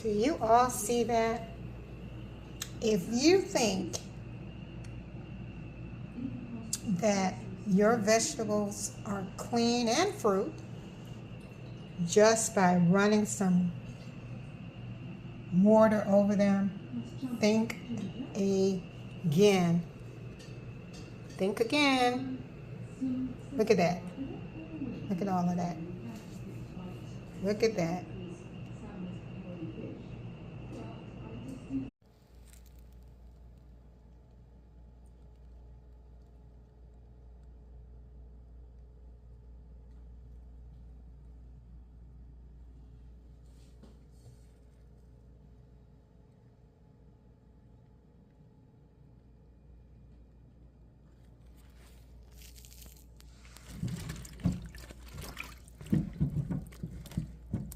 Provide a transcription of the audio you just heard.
Do you all see that? If you think that your vegetables are clean and fruit just by running some water over them, think again. Think again. Look at that. Look at all of that. Look at that.